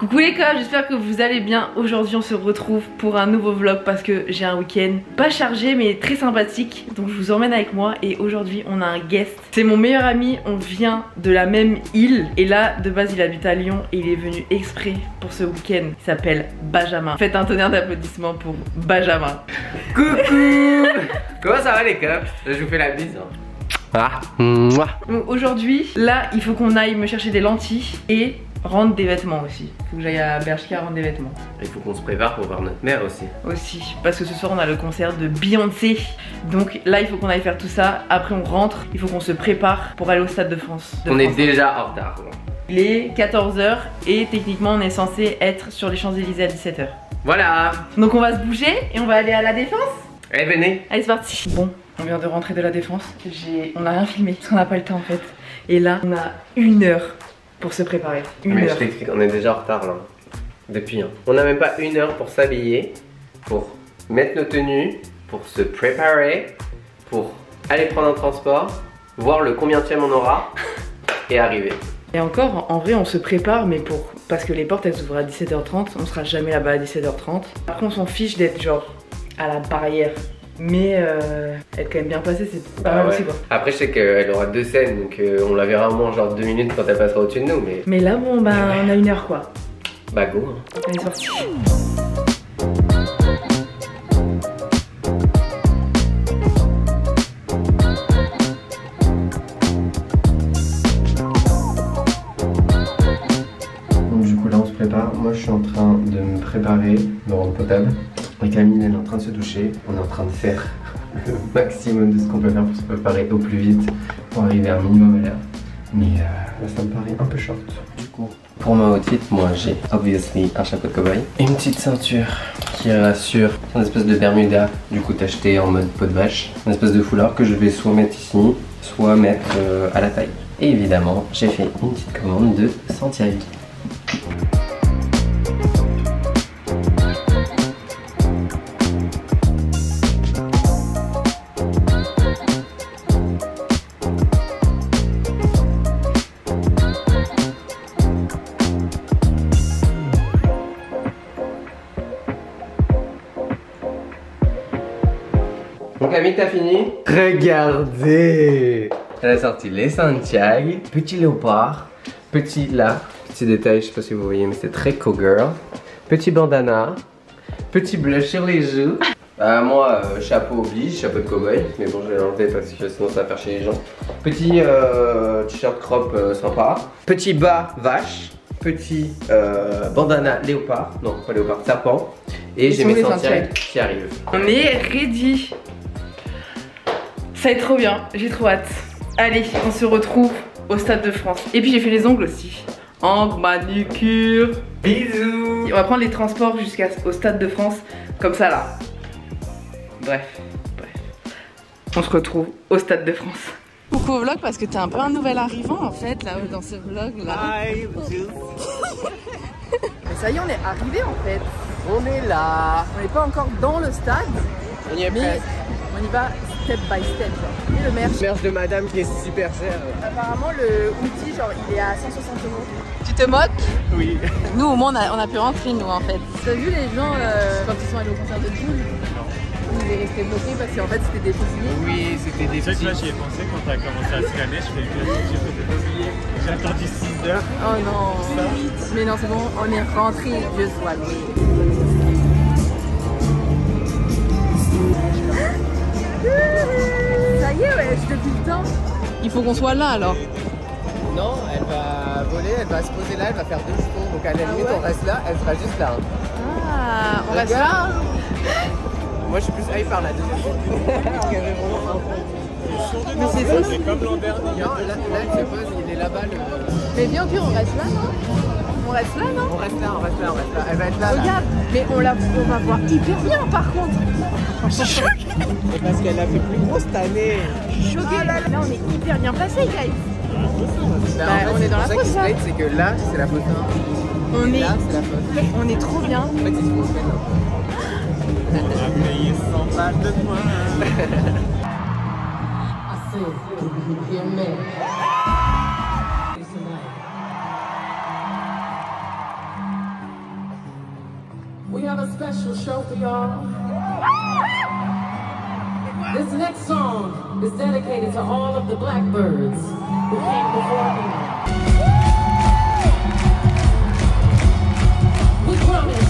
Coucou les cops, j'espère que vous allez bien. Aujourd'hui on se retrouve pour un nouveau vlog parce que j'ai un week-end pas chargé mais très sympathique. Donc je vous emmène avec moi et aujourd'hui on a un guest. C'est mon meilleur ami, on vient de la même île. Et là de base il habite à Lyon et il est venu exprès pour ce week-end. Il s'appelle Benjamin. Faites un tonnerre d'applaudissements pour Benjamin. Coucou. Comment ça va les cops? Je vous fais la bise. Ah. Aujourd'hui là il faut qu'on aille me chercher des lentilles et rendre des vêtements aussi. Faut que j'aille à Bershka rendre des vêtements. Il faut qu'on se prépare pour voir notre mère aussi. Aussi, parce que ce soir on a le concert de Beyoncé. Donc là il faut qu'on aille faire tout ça. Après on rentre, il faut qu'on se prépare pour aller au Stade de France. On est déjà en retard. Il est 14 h et techniquement on est censé être sur les Champs-Élysées à 17 h. Voilà. Donc on va se bouger et on va aller à la Défense. Allez venez. Allez c'est parti. Bon, on vient de rentrer de la Défense. On a rien filmé parce qu'on n'a pas le temps en fait. Et là on a 1 heure pour se préparer. Mais je t'explique, on est déjà en retard là. Depuis. On n'a même pas 1 heure pour s'habiller, pour mettre nos tenues, pour se préparer, pour aller prendre un transport, voir le combienième on aura et arriver. Et encore, en vrai on se prépare mais parce que les portes elles s'ouvrent à 17 h 30, on sera jamais là-bas à 17 h 30. Par contre on s'en fiche d'être genre à la barrière. Mais être quand même bien placée c'est pas mal aussi quoi. Après je sais qu'elle aura 2 scènes donc on la verra au moins genre 2 minutes quand elle passera au-dessus de nous mais là bon bah on a 1 heure quoi. Bah go. Allez c'est parti. Donc du coup là on se prépare, moi je suis en train de me préparer, me rendre potable. Et Camille elle est en train de se doucher, on est en train de faire le maximum de ce qu'on peut faire pour se préparer au plus vite pour arriver à un minimum à l'heure. Mais là ça me paraît un peu short. Du coup, pour ma outfit, moi j'ai obviously un chapeau de cow-boy, une petite ceinture qui rassure, une espèce de Bermuda du coup acheté en mode peau de vache, une espèce de foulard que je vais soit mettre ici, soit mettre à la taille. Et évidemment, j'ai fait une petite commande de Santiago. Donc Camille, t'as fini? Regardez! Elle a sorti les Santiago, petit léopard, petit détail, je sais pas si vous voyez mais c'est très cowgirl, petit bandana, petit blush sur les joues. Moi chapeau oblige, chapeau de cowboy, mais bon je vais l'enlever parce que sinon ça va faire chez les gens. Petit t-shirt crop sympa, petit bas vache, petit bandana léopard, non pas léopard, serpent. Et j'ai mes Santiago qui arrivent. On est ready. Ça va être trop bien, j'ai trop hâte. Allez, on se retrouve au Stade de France. Et puis j'ai fait les ongles aussi. Ongles, manucure. Bisous. On va prendre les transports jusqu'au Stade de France. Comme ça là. Bref. On se retrouve au Stade de France. Coucou au vlog parce que t'es un peu un nouvel arrivant en fait là dans ce vlog là. Mais ça y est, on est arrivé en fait. On est là. On n'est pas encore dans le stade. On y est mais on y va step by step. Genre. Et le merch. Merch de madame qui est super cher. Apparemment le hoodie genre il est à 160 €. Tu te moques? Oui. Nous au moins on a pu rentrer nous en fait. T'as vu les gens quand ils sont allés au concert de Jules? Ils étaient restés bloqués parce qu'en fait c'était des fusillés. Oui, c'était des fusillés. Tu sais que là j'y ai pensé quand t'as commencé à scanner, je fais j'ai attendu 6 heures. Oh non. Mais non c'est bon, on est rentré, je sois là. Ça y est ouais, depuis le temps. Il faut qu'on soit là alors. Non, elle va voler, elle va se poser là, elle va faire 2 jetons. Donc à la limite on reste là, elle sera juste là. Ah, on reste là. Moi je suis plus hype par la deuxième. Mais c'est comme l'an dernier. Non, là elle se pose, il est là-bas le... Mais bien au pire on reste là non? On reste là non? On reste là. Elle va être là. Regarde, mais on va voir hyper bien par contre. Je suis choquée. Parce qu'elle a fait plus gros cette année. Je suis choquée. Là on est hyper bien placés guys. Bah, en fait, on est dans la fosse là. C'est que là c'est la fosse 1. On est là c'est la fosse. On est trop bien. En fait c'est ce qu'on fait là. On va payer 100 balles de moins. got a special show for y'all. This next song is dedicated to all of the blackbirds who came before me. We promise.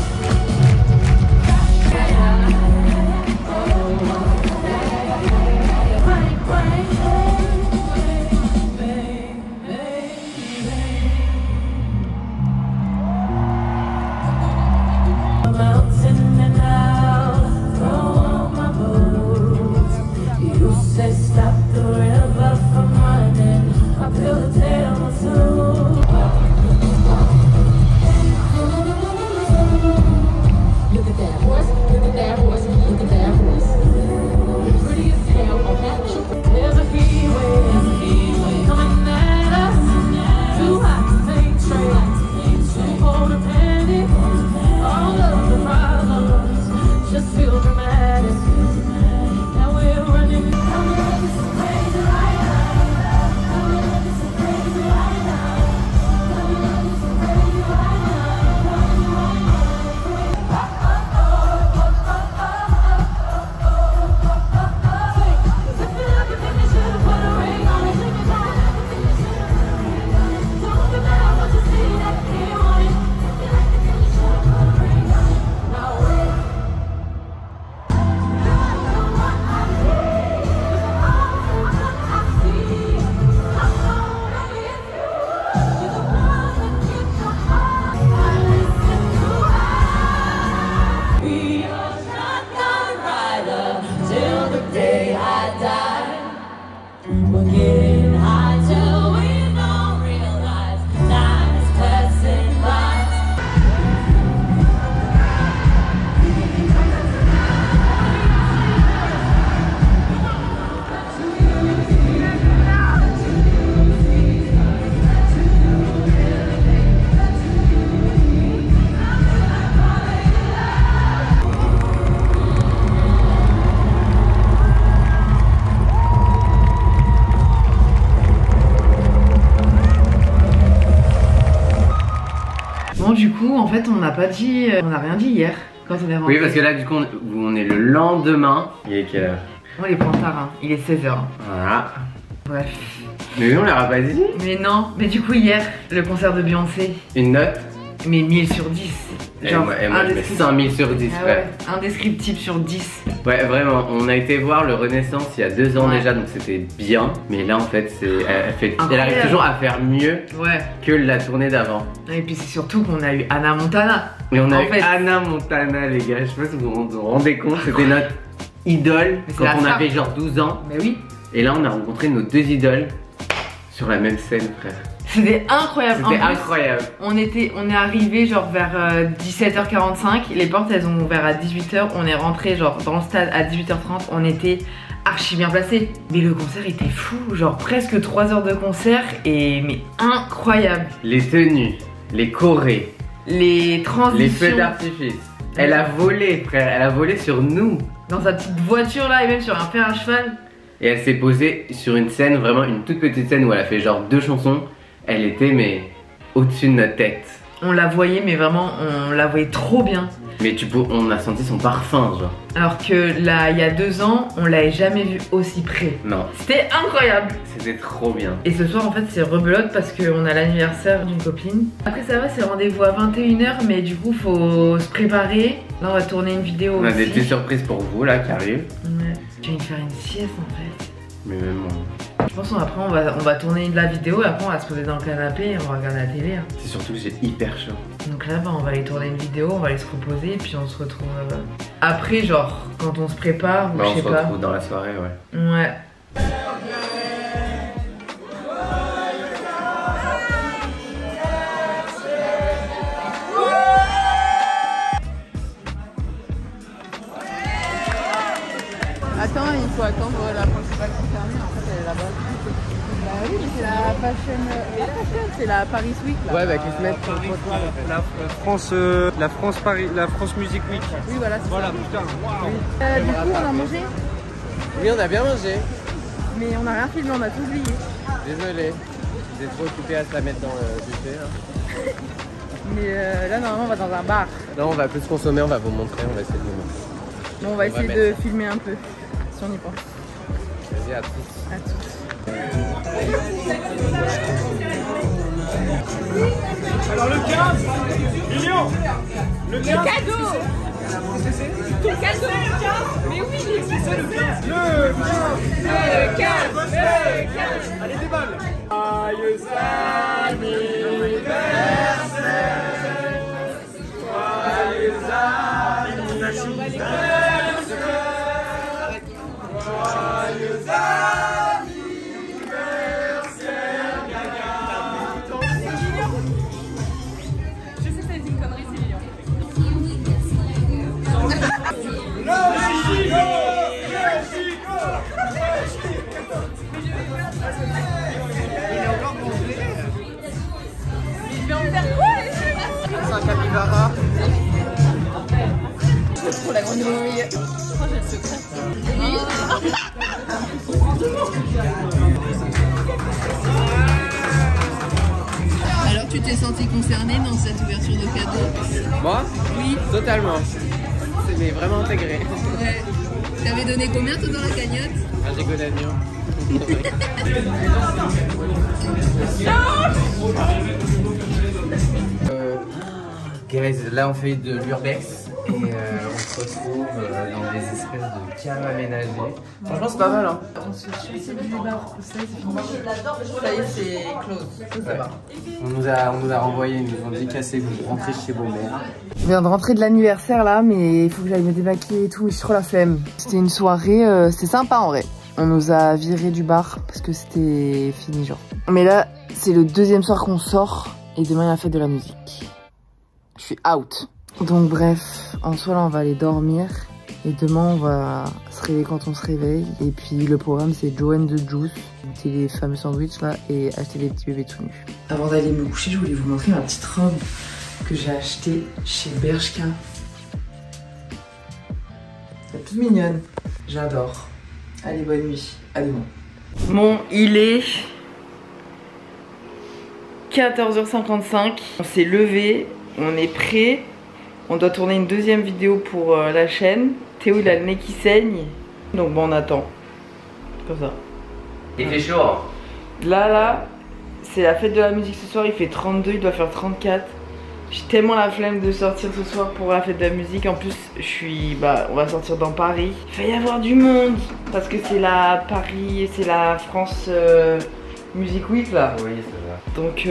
Du coup, en fait, on n'a pas dit, on n'a rien dit hier quand on est rentré. Oui, parce que là, du coup, on est le lendemain. Il est quelle heure? On est point tard, hein. Il est 16h. Voilà. Bref. Mais on l'a pas dit. Mais non, mais du coup, hier, le concert de Beyoncé. Une note? Mais 1000 sur 10. Genre, moi je mets 5000 sur 10. Ah ouais. Indescriptible sur 10. Ouais, vraiment, on a été voir le Renaissance il y a 2 ans déjà, donc c'était bien. Mais là, en fait, elle arrive toujours à faire mieux que la tournée d'avant. Et puis c'est surtout qu'on a eu Hannah Montana. Et on a eu Hannah Montana, les gars. Je sais pas si vous vous rendez compte, c'était notre idole quand on avait genre 12 ans. Mais oui. Et là, on a rencontré nos 2 idoles sur la même scène, frère. C'était incroyable. C'était incroyable. On est arrivé genre vers 17h45. Les portes elles ont ouvert à 18h. On est rentré genre dans le stade à 18h30. On était archi bien placés. Mais le concert était fou. Genre presque 3 heures de concert. Mais incroyable. Les tenues, les chorés, les transitions, les feux d'artifice. Elle a volé, frère. Elle a volé sur nous. Dans sa petite voiture là et même sur un fer à cheval. Et elle s'est posée sur une scène, vraiment une toute petite scène où elle a fait genre 2 chansons. Elle était mais au-dessus de notre tête. On la voyait mais vraiment on la voyait trop bien. Mais on a senti son parfum genre. Alors que là il y a 2 ans on l'avait jamais vue aussi près. Non. C'était incroyable. C'était trop bien. Et ce soir en fait c'est rebelote parce qu'on a l'anniversaire d'une copine. Après ça va, c'est rendez-vous à 21h mais du coup faut se préparer. Là on va tourner une vidéo aussi. On a des petites surprises pour vous là qui arrivent. Ouais. Je vais me faire une sieste en fait. Mais même moi. Je pense qu'après on va tourner de la vidéo et après on va se poser dans le canapé et on va regarder la télé. Hein. C'est surtout que j'ai hyper chaud. Donc là on va aller tourner une vidéo, on va aller se reposer et puis on se retrouve après genre quand on se prépare ou je sais pas. On se retrouve dans la soirée, ouais. Ouais. Attends, il faut attendre la principale concernée, en fait elle est là-bas. Bah oui, mais c'est la fashion, c'est la Paris Week là. Ouais, bah qui se met sur la France Music Week. Oui, voilà, c'est voilà, ça. putain, waouh. Du coup, on a mangé. Oui, on a bien mangé. Mais on a rien filmé, on a tout oublié. Désolé, j'étais trop occupé à se la mettre dans le buffet. Hein. Mais là, normalement, on va dans un bar. Non, on va plus consommer, on va vous montrer, on va essayer de vous montrer. Bon, on va essayer de filmer un peu, si on y pense. Vas-y, à tous. À tous. Alors le 15, Lilian, le 15, Cadeau. Ton cadeau. Mais oui, c'est le 15. Le 15. Allez, déballe. Joyeux anniversaire. Joyeux anniversaire. Joyeux anniversaire, Gaga. je sais que c'est une connerie, c'est Lilian. Je vais en faire quoi les cheveux? C'est un capybara. Pour la grenouille. Oh, j'ai le secret. Alors, tu t'es senti concerné dans cette ouverture de cadeau? Moi? Oui. Totalement. C'est vraiment intégré. Ouais. T'avais donné combien toi dans la cagnotte? Un gigot d'agneau. Guys, là on fait de l'urbex et on se retrouve dans des espèces de cales aménagées. Franchement c'est pas mal hein. On se cherche du bar, ça y est, c'est close. Ça va. On nous a renvoyé, ils nous ont dit cassez-vous, rentrez chez vos mères. Je viens de rentrer de l'anniversaire là, mais il faut que j'aille me démaquiller et tout, j'ai trop la flemme. C'était une soirée, c'était sympa en vrai. On nous a viré du bar parce que c'était fini genre. Mais là, c'est le deuxième soir qu'on sort et demain il y a la fête de la musique. Je suis out. Donc bref, en soi là on va aller dormir et demain on va se réveiller quand on se réveille. Et puis le programme c'est Joe and the Juice, goûter les fameux sandwichs là et acheter des petits bébés tout nus. Avant d'aller me coucher, je voulais vous montrer ma petite robe que j'ai achetée chez Bershka. Elle est toute mignonne, j'adore. Allez, bonne nuit, à demain. Bon, il est 14h55, on s'est levé, on est prêt. On doit tourner une deuxième vidéo pour la chaîne. Théo il a le nez qui saigne, donc bon on attend. Comme ça. Il fait chaud hein. Là, c'est la fête de la musique ce soir, il fait 32, il doit faire 34. J'ai tellement la flemme de sortir ce soir pour la fête de la musique. En plus, on va sortir dans Paris. Il va y avoir du monde parce que c'est la Paris, c'est la France Music Week là. Oui c'est ça. Donc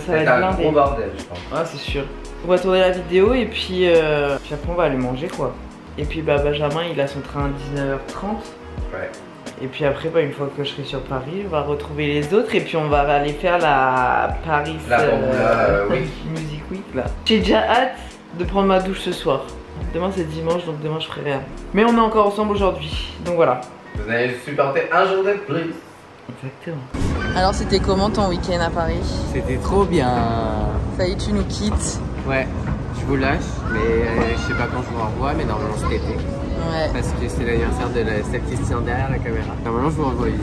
ça va être un blindé. gros bordel je pense. Ah c'est sûr. On va tourner la vidéo et puis après on va aller manger quoi. Et puis Benjamin il a son train à 19h30. Ouais. Et puis après une fois que je serai sur Paris, on va retrouver les autres et puis on va aller faire la Paris Music Week là. J'ai déjà hâte de prendre ma douche ce soir. Demain c'est dimanche donc demain je ferai rien. Mais on est encore ensemble aujourd'hui. Donc voilà. Vous avez supporté un jour de plus. Exactement. Alors, c'était comment ton week-end à Paris? C'était trop bien. Ça y est, tu nous quittes. Ouais, je vous lâche, mais je sais pas quand je vous revois, mais normalement cet été. Ouais. Parce que c'est l'anniversaire de celle qui se tient derrière la caméra. Normalement je vous revois vite.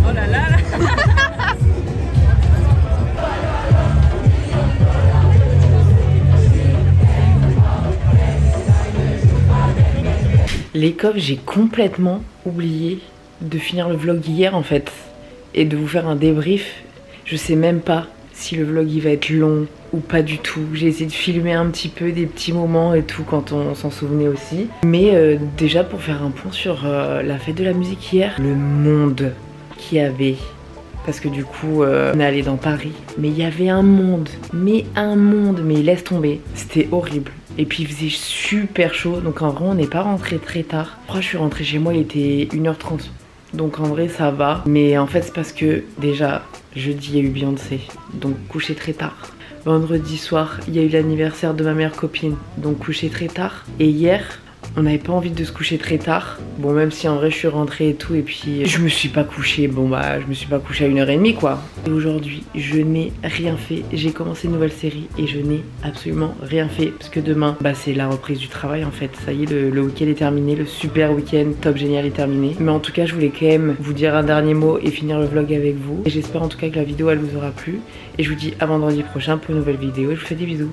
Oh là là là. Les cops, j'ai complètement oublié de finir le vlog hier en fait et de vous faire un débrief. Je sais même pas si le vlog il va être long ou pas du tout. J'ai essayé de filmer un petit peu des petits moments et tout quand on s'en souvenait aussi. Mais déjà pour faire un point sur la fête de la musique hier, le monde qu'il y avait. Parce que du coup on est allé dans Paris, mais il y avait un monde, mais laisse tomber, c'était horrible. Et puis il faisait super chaud, donc en vrai on n'est pas rentré très tard. Je crois que je suis rentrée chez moi, il était 1h30. Donc en vrai ça va. Mais en fait c'est parce que déjà jeudi il y a eu Beyoncé, donc couché très tard. Vendredi soir il y a eu l'anniversaire de ma meilleure copine, donc couché très tard. Et hier On n'avait pas envie de se coucher très tard. Bon, même si en vrai je suis rentrée et tout, et puis je me suis pas couchée. Bon bah je me suis pas couchée à 1h30 quoi. Et aujourd'hui je n'ai rien fait. J'ai commencé une nouvelle série et je n'ai absolument rien fait parce que demain bah c'est la reprise du travail en fait. Ça y est, le week-end est terminé, le super week-end top génial est terminé. Mais en tout cas je voulais quand même vous dire un dernier mot et finir le vlog avec vous. Et j'espère en tout cas que la vidéo elle vous aura plu. Et je vous dis à vendredi prochain pour une nouvelle vidéo. Je vous fais des bisous.